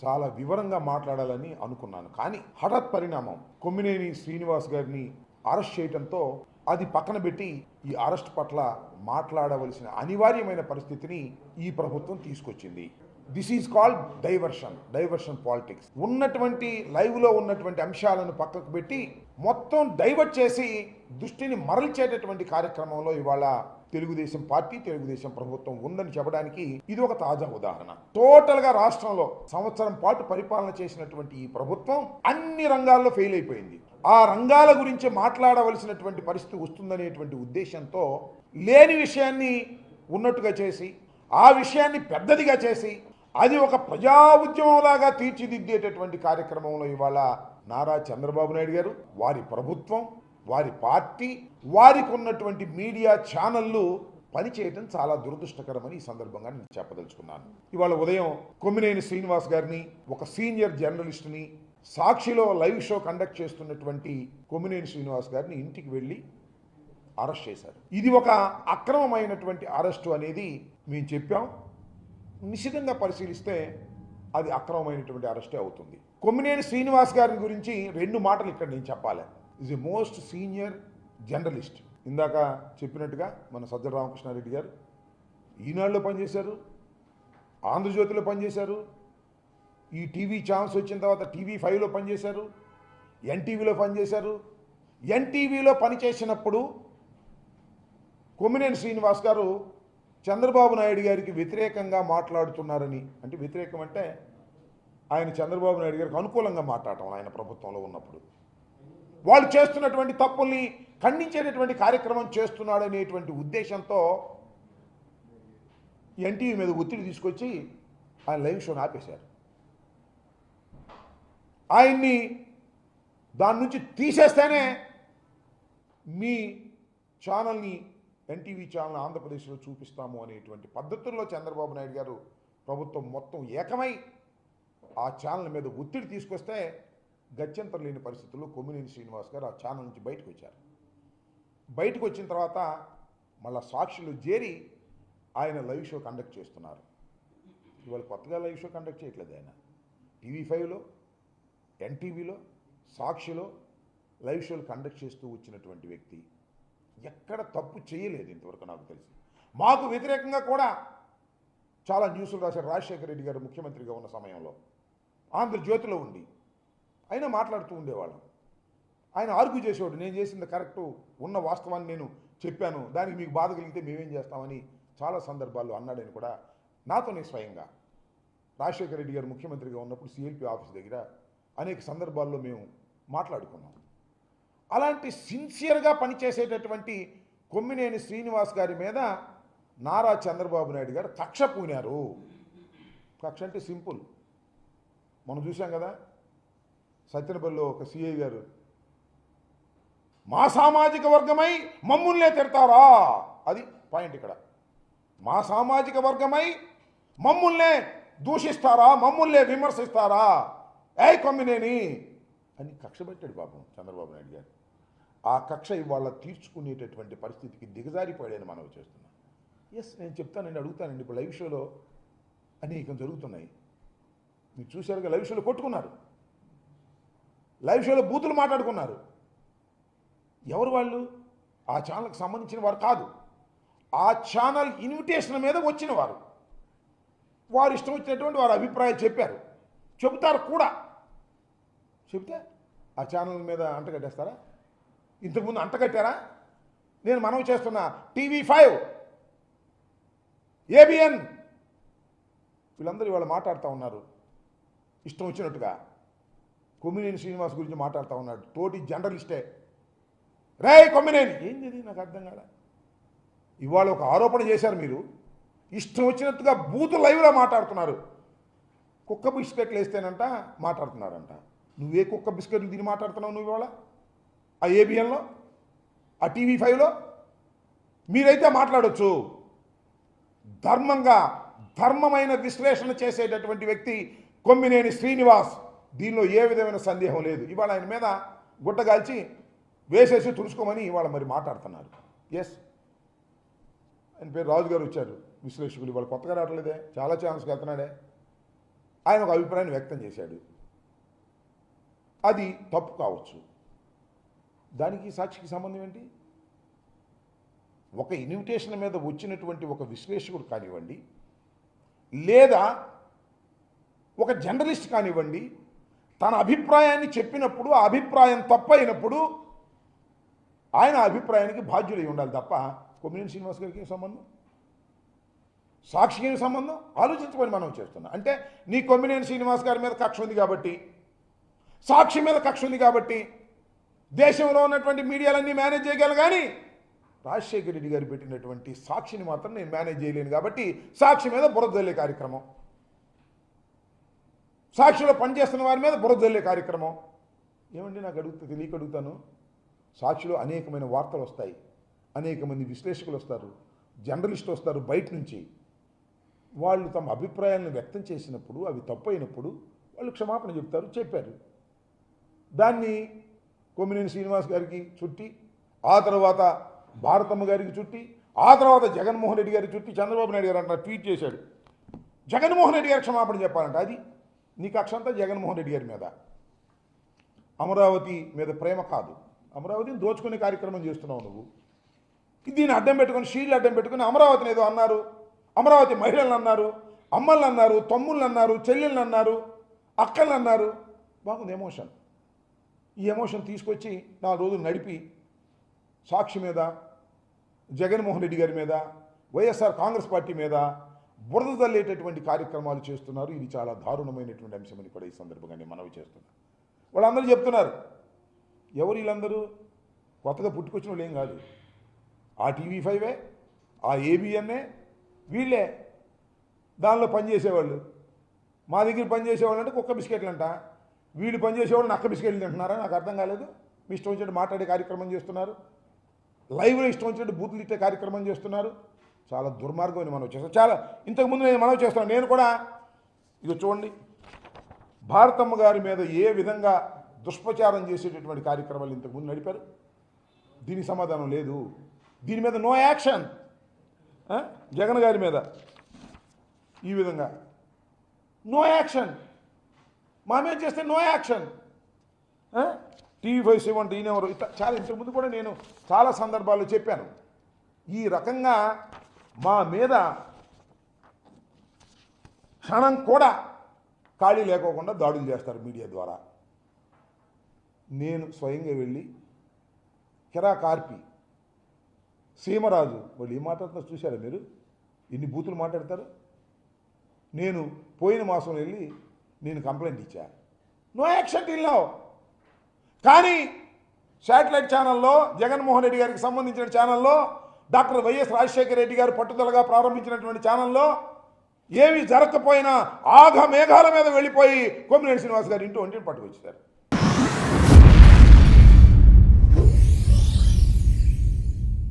చాలా వివరంగా మాట్లాడాలని అనుకున్నాను. కానీ హఠాత్ పరిణామం కొమ్మినేని శ్రీనివాస్ గారిని అరెస్ట్ చేయడంతో అది పక్కన పెట్టి ఈ అరెస్ట్ పట్ల మాట్లాడవలసిన అనివార్యమైన పరిస్థితిని ఈ ప్రభుత్వం తీసుకొచ్చింది. This is called diversion politics. ఉన్నటువంటి లైవ్లో ఉన్నటువంటి అంశాలను పక్కకు పెట్టి మొత్తం డైవర్ట్ చేసి దృష్టిని మరల్చేటటువంటి కార్యక్రమంలో ఇవాళ తెలుగుదేశం పార్టీ, తెలుగుదేశం ప్రభుత్వం ఉందని చెప్పడానికి ఇది ఒక తాజా ఉదాహరణ. టోటల్ గా రాష్ట్రంలో సంవత్సరం పాటు పరిపాలన చేసినటువంటి ఈ ప్రభుత్వం అన్ని రంగాల్లో ఫెయిల్ అయిపోయింది. ఆ రంగాల గురించి మాట్లాడవలసినటువంటి పరిస్థితి వస్తుందనేటువంటి ఉద్దేశంతో లేని విషయాన్ని ఉన్నట్టుగా చేసి, ఆ విషయాన్ని పెద్దదిగా చేసి, అది ఒక ప్రజా ఉద్యమంలాగా తీర్చిదిద్దేటటువంటి కార్యక్రమంలో ఇవాళ నారా చంద్రబాబు నాయుడు గారు, వారి ప్రభుత్వం, వారి పార్టీ, వారికి ఉన్నటువంటి మీడియా ఛానళ్ళు పనిచేయటం చాలా దురదృష్టకరమని ఈ సందర్భంగా నేను చెప్పదలుచుకున్నాను. ఇవాళ ఉదయం కొమ్మినేని శ్రీనివాస్ గారిని, ఒక సీనియర్ జర్నలిస్ట్ని, సాక్షిలో లైవ్ షో కండక్ట్ చేస్తున్నటువంటి కొమ్మినేని శ్రీనివాస్ గారిని ఇంటికి వెళ్ళి అరెస్ట్ చేశారు. ఇది ఒక అక్రమమైనటువంటి అరెస్టు అనేది మేము చెప్పాం. నిశితంగా పరిశీలిస్తే అది అక్రమమైనటువంటి అరెస్టే అవుతుంది. కొమ్మినేని శ్రీనివాస్ గారి గురించి రెండు మాటలు ఇక్కడ నేను చెప్పాలి. Is a most senior journalist. ఇందాక చెప్పినట్టుగా మన సజ్జల రామకృష్ణారెడ్డి గారు ఈనాడులో పనిచేశారు, ఆంధ్రజ్యోతిలో పనిచేశారు, ఈ టీవీ ఛానల్స్ వచ్చిన తర్వాత TV5లో పనిచేశారు, ఎన్టీవీలో పనిచేశారు. ఎన్టీవీలో పనిచేసినప్పుడు కొమ్మినేని శ్రీనివాస్ గారు చంద్రబాబు నాయుడు గారికి వ్యతిరేకంగా మాట్లాడుతున్నారని, అంటే వ్యతిరేకం అంటే ఆయన చంద్రబాబు నాయుడు గారికి అనుకూలంగా మాట్లాడటం, ఆయన ప్రభుత్వంలో ఉన్నప్పుడు వాళ్ళు చేస్తున్నటువంటి తప్పుల్ని ఖండించేటటువంటి కార్యక్రమం చేస్తున్నాడనేటువంటి ఉద్దేశంతో ఎన్టీవీ మీద ఒత్తిడి తీసుకొచ్చి ఆయన లైవ్ షోని ఆపేశారు. ఆయన్ని దాని నుంచి తీసేస్తేనే మీ ఛానల్ని, ఎన్టీవీ ఛానల్ ఆంధ్రప్రదేశ్లో చూపిస్తాము అనేటువంటి పద్ధతుల్లో చంద్రబాబు నాయుడు గారు ప్రభుత్వం మొత్తం ఏకమై ఆ ఛానల్ మీద ఒత్తిడి తీసుకొస్తే గత్యంతరం లేని పరిస్థితుల్లో కొమ్మినేని శ్రీనివాస్ గారు ఆ ఛానల్ నుంచి బయటకు వచ్చారు. బయటకు వచ్చిన తర్వాత మళ్ళీ సాక్షులు చేరి ఆయన లైవ్ షో కండక్ట్ చేస్తున్నారు. ఇవాళ కొత్తగా లైవ్ షో కండక్ట్ చేయట్లేదు. ఆయన TV5లో, ఎన్టీవీలో, సాక్షిలో లైవ్ షోలు కండక్ట్ చేస్తూ వచ్చినటువంటి వ్యక్తి. ఎక్కడ తప్పు చేయలేదు ఇంతవరకు నాకు తెలిసి. మాకు వ్యతిరేకంగా కూడా చాలా న్యూస్లు రాశారు. రాజశేఖర రెడ్డి గారు ముఖ్యమంత్రిగా ఉన్న సమయంలో ఆంధ్రజ్యోతిలో ఉండి అయినా మాట్లాడుతూ ఉండేవాళ్ళం. ఆయన ఆర్గ్యూ చేసేవాడు, నేను చేసింది కరెక్టు, ఉన్న వాస్తవాన్ని నేను చెప్పాను, దానికి మీకు బాధ కలిగితే మేమేం చేస్తామని చాలా సందర్భాల్లో అన్నాడని కూడా నాతోనే స్వయంగా రాజశేఖర రెడ్డి గారు ముఖ్యమంత్రిగా ఉన్నప్పుడు CLP ఆఫీస్ దగ్గర అనేక సందర్భాల్లో మేము మాట్లాడుకున్నాం. అలాంటి సిన్సియర్గా పనిచేసేటటువంటి కొమ్మినేని శ్రీనివాస్ గారి మీద నారా చంద్రబాబు నాయుడు గారు కక్ష పూనారు. కక్ష అంటే సింపుల్, మనం చూసాం కదా, సత్యనపల్లిలో ఒక CI గారు మా సామాజిక వర్గమై మమ్ముల్నే తిడతారా, అది పాయింట్ ఇక్కడ. మా సామాజిక వర్గమై మమ్ముల్నే దూషిస్తారా, మమ్ముల్నే విమర్శిస్తారా, ఏ కొమ్మినేని అని కక్ష పెట్టాడు పాపం చంద్రబాబు నాయుడు గారు. ఆ కక్ష ఇవాళ తీర్చుకునేటటువంటి పరిస్థితికి దిగజారిపోయాడని మనవి చేస్తున్నాను. ఎస్, నేను చెప్తానండి, అడుగుతానండి. ఇప్పుడు లైవ్ షోలో అనేకం జరుగుతున్నాయి, మీరు చూశారుగా. లైవ్ షోలో కొట్టుకున్నారు, లైవ్ షోలో బూతులు మాట్లాడుకున్నారు. ఎవరు వాళ్ళు? ఆ ఛానల్కి సంబంధించిన వారు కాదు, ఆ ఛానల్ ఇన్విటేషన్ మీద వచ్చిన వారు. వారు ఇష్టం వచ్చినటువంటి వారు అభిప్రాయం చెప్పారు, చెబుతారు కూడా. చెబితే ఆ ఛానల్ మీద అంటగట్టేస్తారా? ఇంతకుముందు అంటగట్టారా? నేను మనవి చేస్తున్నా, TV5, ABN వీళ్ళందరూ ఇవాళ మాట్లాడుతూ ఉన్నారు ఇష్టం వచ్చినట్టుగా. కొమ్మినేని శ్రీనివాస్ గురించి మాట్లాడుతూ ఉన్నాడు, తోటి జర్నలిస్టే. రే కొమ్మినేని, ఏంది నాకు అర్థం కాదా. ఇవాళ ఒక ఆరోపణ చేశారు మీరు, ఇష్టం వచ్చినట్టుగా బూత్ లైవ్లో మాట్లాడుతున్నారు. కుక్క బిస్కెట్లు వేస్తేనంట మాట్లాడుతున్నారంట. నువ్వే కుక్క బిస్కెట్లు తిని మాట్లాడుతున్నావు నువ్వు ఇవాళ? ఆ ABNలో, ఆ TV5లో మీరైతే మాట్లాడొచ్చు. ధర్మమైన విశ్లేషణ చేసేటటువంటి వ్యక్తి కొమ్మినేని శ్రీనివాస్. దీనిలో ఏ విధమైన సందేహం లేదు. ఇవాళ ఆయన మీద గుట్టగాల్చి వేసేసి తుడుచుకోమని ఇవాళ మరి మాట్లాడుతున్నారు. ఎస్, ఆయన పేరు రాజు గారు వచ్చారు, విశ్లేషకులు. ఇవాళ కొత్తగా రావట్లేదే, చాలా ఛానల్స్కి వెళ్తున్నాడే. ఆయన ఒక అభిప్రాయాన్ని వ్యక్తం చేశాడు. అది తప్పు కావచ్చు. దానికి సాక్షికి సంబంధం ఏంటి? ఒక ఇన్విటేషన్ మీద వచ్చినటువంటి ఒక విశ్లేషకుడు కానివ్వండి, లేదా ఒక జర్నలిస్ట్ కానివ్వండి, తన అభిప్రాయాన్ని చెప్పినప్పుడు ఆ అభిప్రాయం తప్పైనప్పుడు ఆయన అభిప్రాయానికి బాధ్యులై ఉండాలి తప్ప కొమ్మినేని శ్రీనివాస్ గారికి ఏం సంబంధం, సాక్షికి ఏం సంబంధం? ఆలోచించుకొని మనం చేస్తున్నాం. అంటే నీ కొమ్మినేని శ్రీనివాస్ గారి మీద కక్ష ఉంది కాబట్టి, సాక్షి మీద కక్ష ఉంది కాబట్టి దేశంలో ఉన్నటువంటి మీడియాలన్నీ మేనేజ్ చేయగలను, కానీ రాజశేఖర రెడ్డి గారు పెట్టినటువంటి సాక్షిని మాత్రం నేను మేనేజ్ చేయలేను కాబట్టి సాక్షి మీద బురద జల్లే కార్యక్రమం, సాక్షిలో పనిచేస్తున్న వారి మీద బురద జల్లే కార్యక్రమం. ఏమండి నాకు తెలియక అడుగుతాను. సాక్షిలో అనేకమైన వార్తలు వస్తాయి, అనేక మంది విశ్లేషకులు వస్తారు, జర్నలిస్టులు వస్తారు బయట నుంచి. వాళ్ళు తమ అభిప్రాయాలను వ్యక్తం చేసినప్పుడు అవి తప్పు అయినప్పుడు వాళ్ళు క్షమాపణ చెప్తారు, చెప్పారు. దాన్ని కొమ్మినేని శ్రీనివాస్ గారికి చుట్టి, ఆ తర్వాత భారతమ్మ గారికి చుట్టి, ఆ తర్వాత జగన్మోహన్ రెడ్డి గారికి చుట్టి చంద్రబాబు నాయుడు గారు అంటారు, ట్వీట్ చేశాడు, జగన్మోహన్ రెడ్డి గారు క్షమాపణ చెప్పాలంట. అది నీ కక్ష అంతా జగన్మోహన్ రెడ్డి గారి మీద. అమరావతి మీద ప్రేమ కాదు, అమరావతిని దోచుకునే కార్యక్రమం చేస్తున్నావు నువ్వు. దీన్ని అడ్డం పెట్టుకుని, షీల్డ్ అడ్డం పెట్టుకుని అమరావతిని ఏదో అన్నారు, అమరావతి మహిళలను అన్నారు, అమ్మల్ని అన్నారు, తమ్ముళ్ళని అన్నారు, చెల్లెళ్ళని అన్నారు, అక్కల్ని అన్నారు. బాగుంది ఎమోషన్. ఈ ఎమోషన్ తీసుకొచ్చి 4 రోజులు నడిపి సాక్షి మీద, జగన్మోహన్ రెడ్డి గారి మీద, వైఎస్ఆర్ కాంగ్రెస్ పార్టీ మీద బురద తల్లేటటువంటి కార్యక్రమాలు చేస్తున్నారు. ఇది చాలా దారుణమైనటువంటి అంశమని కూడా ఈ సందర్భంగా నేను మనవి చేస్తున్నాను. వాళ్ళందరూ చెప్తున్నారు. ఎవరు వీళ్ళందరూ? కొత్తగా పుట్టుకొచ్చిన వాళ్ళు ఏం కాదు. ఆ TV5 ఆ ABN వీళ్ళే దానిలో పనిచేసేవాళ్ళు. మా దగ్గర పనిచేసేవాళ్ళు అంటే కుక్క బిస్కెట్లు అంట, వీళ్ళు పనిచేసేవాళ్ళు నక్క బిస్కెట్లు తింటున్నారా? నాకు అర్థం కాలేదు. మీ ఇష్టం వచ్చినట్టు మాట్లాడే కార్యక్రమం చేస్తున్నారు, లైవ్లో ఇష్టం వచ్చినట్టు బూతులు ఇచ్చే కార్యక్రమం చేస్తున్నారు. చాలా దుర్మార్గం అని మనం చేస్తాం. చాలా ఇంతకుముందు నేను మనవి చేస్తున్నాను. నేను కూడా ఇది చూడండి, భారతమ్మ గారి మీద ఏ విధంగా దుష్ప్రచారం చేసేటటువంటి కార్యక్రమాలు ఇంతకుముందు నడిపారు. దీనికి సమాధానం లేదు. దీని మీద నో యాక్షన్. జగన్ గారి మీద ఈ విధంగా నో యాక్షన్, మా మీద చేస్తే నో యాక్షన్. TV5 7 ఈయనెవరు? చాలా ఇంతకుముందు కూడా నేను చాలా సందర్భాల్లో చెప్పాను. ఈ రకంగా మా మీద క్షణం కూడా ఖాళీ లేకోకుండా దాడులు చేస్తారు మీడియా ద్వారా. నేను స్వయంగా వెళ్ళి కిరా కార్పి, సీమరాజు వాళ్ళు ఏం మాట్లాడుతున్నారు చూశారా మీరు? ఎన్ని బూతులు మాట్లాడతారు. నేను పోయిన మాసం వెళ్ళి నేను కంప్లైంట్ ఇచ్చా, నో యాక్షన్ టిల్ నౌ. కానీ శాటిలైట్ ఛానల్లో, జగన్మోహన్ రెడ్డి గారికి సంబంధించిన ఛానల్లో, డాక్టర్ వైఎస్ రాజశేఖర రెడ్డి గారు పట్టుదలగా ప్రారంభించినటువంటి ఛానల్లో ఏమి జరగకపోయినా ఆఘ మేఘాల మీద వెళ్ళిపోయి కొమ్మినేని శ్రీనివాస్ గారు ఇంటి ఒంటిని పట్టుకొచ్చారు.